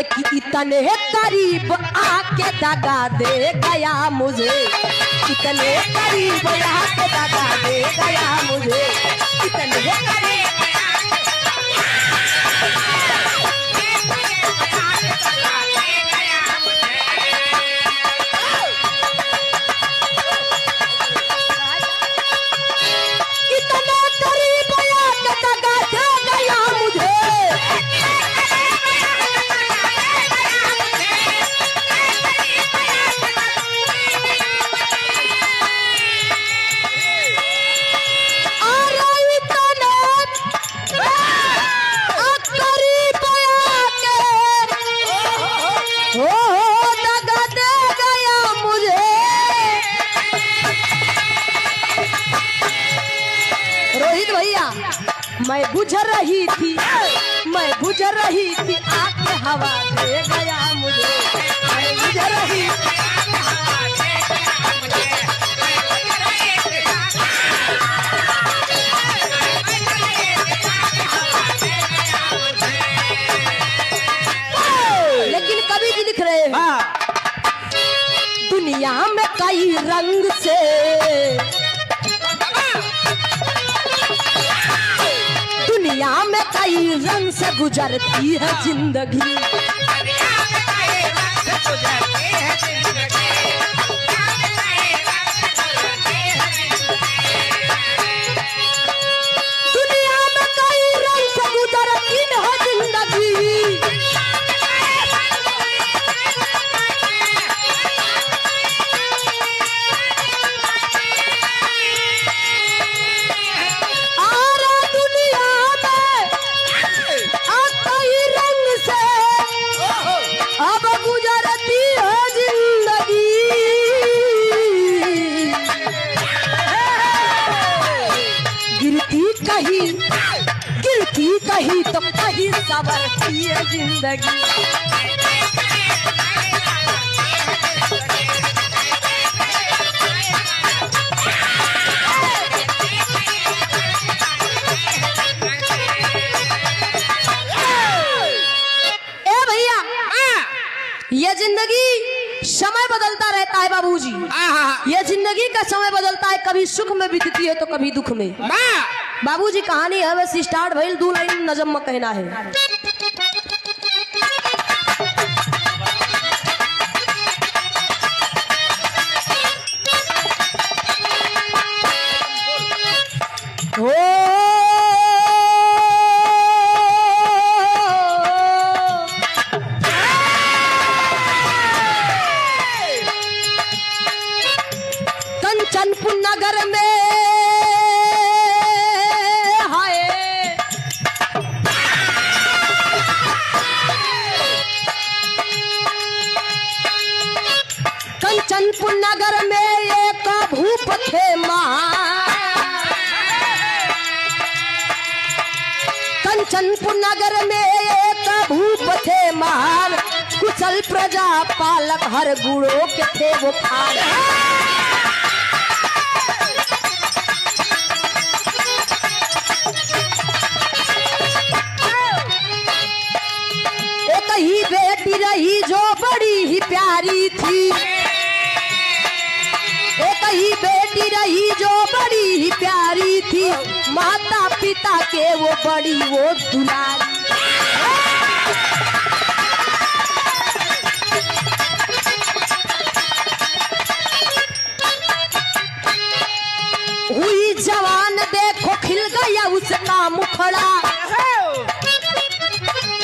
कि इतने करीब आके दगा दे गया मुझे, इतने करीब आके दगा दे गया मुझे, इतने करीब मैं गुजर रही थी, मैं गुजर रही थी आके हवा दे गया मुझे, मैं गुजर रही थी लेकिन कवि जी लिख रहे हैं दुनिया में कई रंग से दुनिया में कई रंग से गुजरती है जिंदगी, दुनिया में कई रंग से गुजरती है जिंदगी, गिरती कहीं तो कहीं संवरती है जिंदगी। ए भैया ये जिंदगी समय बदलता रहता है बाबूजी, ये जिंदगी का समय बदलता है, कभी सुख में बीतती है तो कभी दुख में। बाबूजी कहानी है वैसे स्टार्ट भइल 2 लाइन नजम में कहना है। कंचनपुर नगर में कंचनपुर नगर में एक भूप थे कंचनपुर नगर में एक भूप थे महान, कुशल प्रजा पालक हर गुणों के थे वो खान। एक ही बेटी रही जो बड़ी ही प्यारी थी, एक ही बेटी रही जो बड़ी ही प्यारी थी, माता पिता के वो बड़ी वो दुलारी। हुई जवान देखो खिल गया उसका मुखड़ा,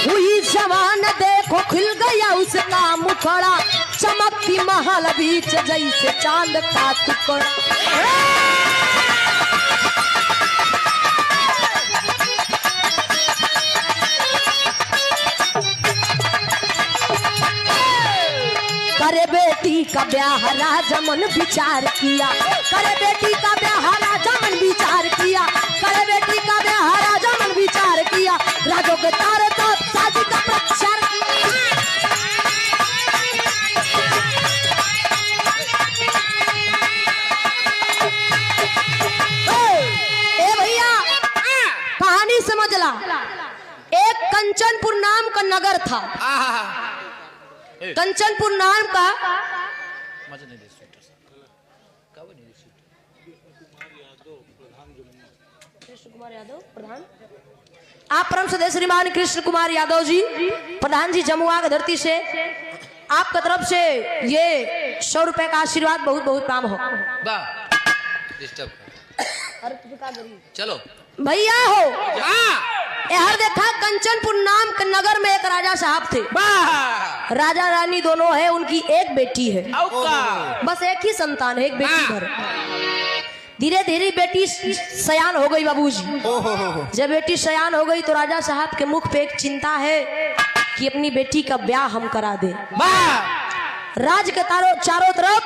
हुई जवान देखो खिल गया उसका मुखड़ा, चमकती महल बीच जैसे चांद का टुकड़ा। करे बेटी का ब्याह राजा मन विचार किया, करे बेटी का ब्याह राजा मन विचार किया, करे बेटी का ब्याह राजा मन विचार किया, राजों के तारे तो शादी का प्रचार। ए भैया कहानी समझ ला, एक कंचनपुर नाम का नगर था। कंचनपुर नाम का कृष्ण कुमार यादव प्रधान, आप परम सदस्य श्रीमान कृष्ण कुमार यादव जी प्रधान जी, जमुआ की धरती से आपकी तरफ से ये 100 रुपए का आशीर्वाद बहुत बहुत काम हो। चलो भैया हो, यार देखा कंचनपुर नाम के नगर में एक राजा साहब थे। राजा रानी दोनों है, उनकी एक बेटी है, बस एक ही संतान है, एक बेटी भर। धीरे धीरे बेटी सयान हो गई बाबूजी। जब बेटी सयान हो गई तो राजा साहब के मुख पे एक चिंता है कि अपनी बेटी का ब्याह हम करा दे। राज के चारों तरफ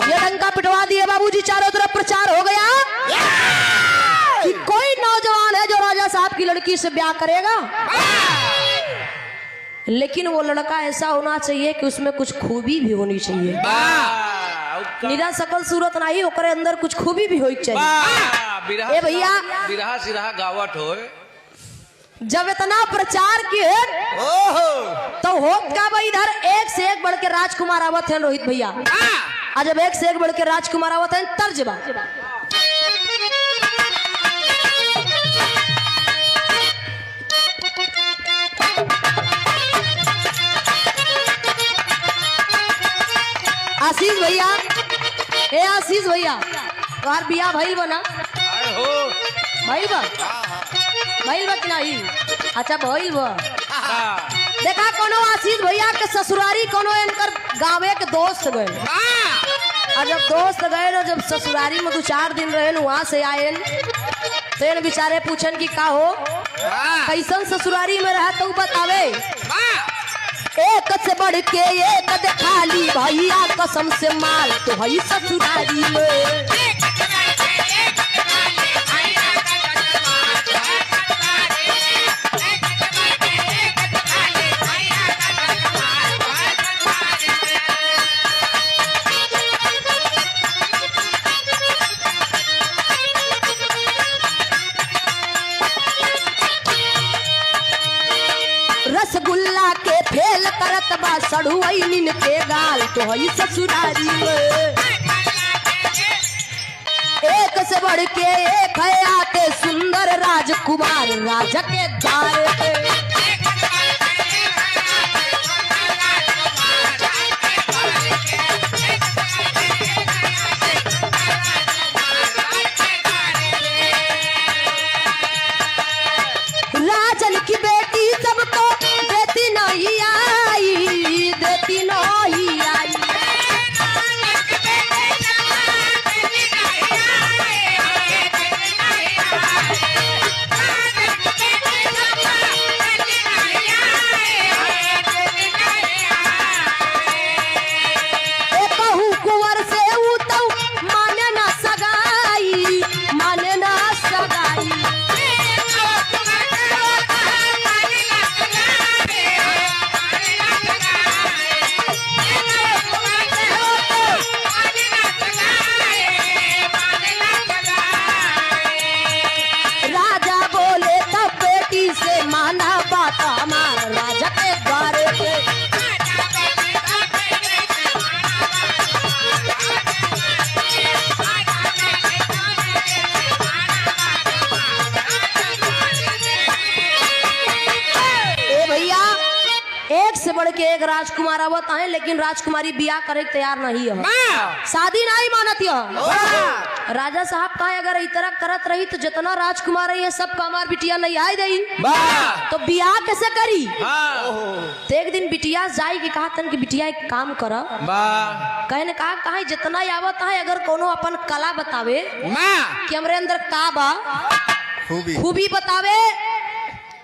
ये डंका पिटवा दिए बाबूजी, चारों तरफ प्रचार हो गया कि कोई नौजवान है जो राजा साहब की लड़की से ब्याह करेगा, लेकिन वो लड़का ऐसा होना चाहिए कि उसमें कुछ खूबी भी होनी चाहिए। निरा सकल सूरत नहीं, ओकरे अंदर कुछ खूबी भी होनी चाहिए। ए भैया बिरहा सिरहा गावट हो। जब इतना प्रचार किए तो हो क्या भाई, इधर एक से एक बढ़ के राजकुमार आवत है रोहित भैया। आज जब एक से एक बढ़ के राजकुमार आवत है, तर्जबा आशीष भैया, ए आशीष भैया, तुम्हार बिया भइल बना भइल बा, भइल बा कि नहीं? अच्छा भइल बा। देखा कोनो आशीष भैया के ससुरारी कोनो इनकर गाँवे के दोस्त गए, और जब दोस्त गए ना, जब ससुरारी में 2-4 दिन रहे, वहां से आए तो इन बेचारे पूछन कि का हो कैसन ससुरारी में रहा, तो बतावे। एक से बढ़ के एक खाली भैया कसम से माल तो हई ससुरारी में। रसगुल्ला के फेल करत बा सड़ुआइन के गाल तो हई ससुरारी में। एक से बढ़ के एक है आते सुंदर राजकुमार राजा के द्वार पे। राजन की बेटी सबको देती नहीं आई, देती नहीं आई। कहूँ कुंवर से उतऊ माने ना सगाई, माने ना सगाई। राजा बोले तब बेटी से माना बात हमार राजा के द्वारे पे। ए भैया, एक से बढ़ के एक राजकुमार आवत है, लेकिन राजकुमारी बियाह करे के तैयार नहीं है, शादी नहीं मानत है। राजा साहब कहे अगर इस तरह करत रही तो जितना राजकुमार है सब का हमार बिटिया नहीं आई रही तो बियाह कैसे करी। तो एक दिन बिटिया जाई के कहा तन कि बिटिया एक काम कर, कहने कहा जितना आवत है अगर कोनो अपन कला बतावे कि हमरे अंदर का बा खूबी बतावे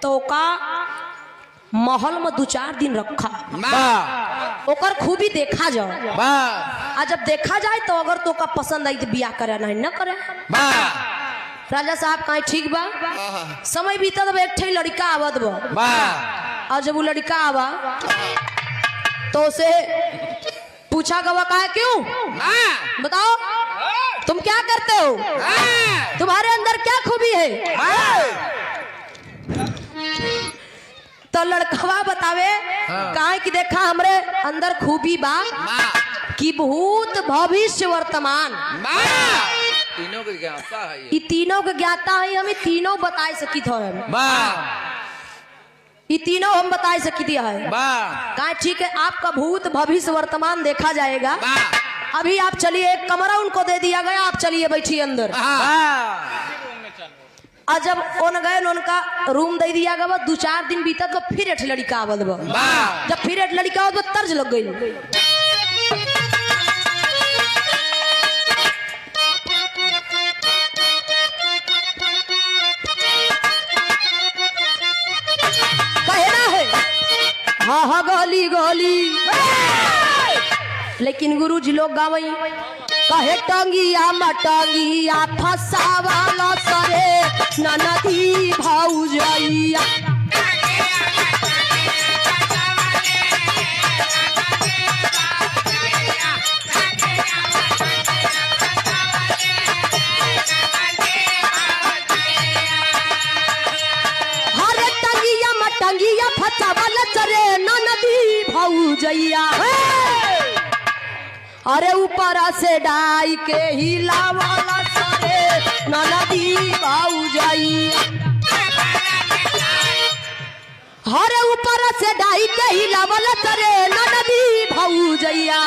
तो का महल में 2-4 दिन रखा, ओकर खूबी देखा जाओ। आ जब देखा जाए तो अगर तो का पसंद आई तो बियाह करे, नहीं न करे। राजा साहब कहे ठीक बा। समय बीता तब एक ठे लड़का आवत बा, और जब वो लड़का आवा तो उसे पूछा गवा कहा क्यों, बताओ तुम क्या करते हो, तुम्हारे अंदर क्या खूबी है। तो तो लड़कवा बतावे काहे कि देखा हमरे अंदर खूबी बा कि भूत भविष्य वर्तमान तीनों के ज्ञाता है ये तीनों के ज्ञाता है। हम तीनों बताए सकी थे ये तीनों हम बताए सकी दिया है कहा ठीक है। आपका भूत भविष्य वर्तमान देखा जाएगा। अभी आप चलिए, एक कमरा उनको दे दिया गया, आप चलिए बैठिए अंदर। और जब उन गए उनका रूम दे दिया गया, 2-4 दिन बीता तो फिर एक लड़का आवत बा। जब फिर एक लड़का आवत तो तर्ज लग गई। कहना है हाँ हाँ गोली गोली, लेकिन गुरुजी लोग गावई कहे टंगिया मटंगिया फसावाला सरे ननदी भौजैया। हरे टंगिया मटंगिया फसावाला सरे ननदी भौजैया। अरे ऊपर से डाई के हिलावाला सरे ननदी भौजैया। अरे ऊपर से डाई के हिलावाला सरे ननदी भौजैया।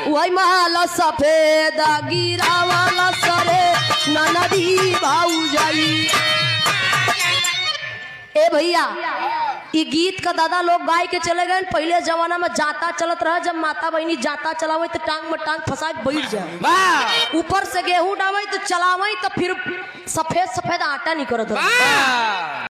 वही माला सफेद गिरावाला सरे ननदी भौजैया। ए भैया ये गीत का दादा लोग गाय के चले गए। पहले जमाना में जाता चलत रहा, जब माता बहनी जाता चलावे तो टांग में टांग फंसा के बैठ जाए। ऊपर से गेहूं डावे तो चलावे तो फिर सफेद सफेद आटा निकलत रहा।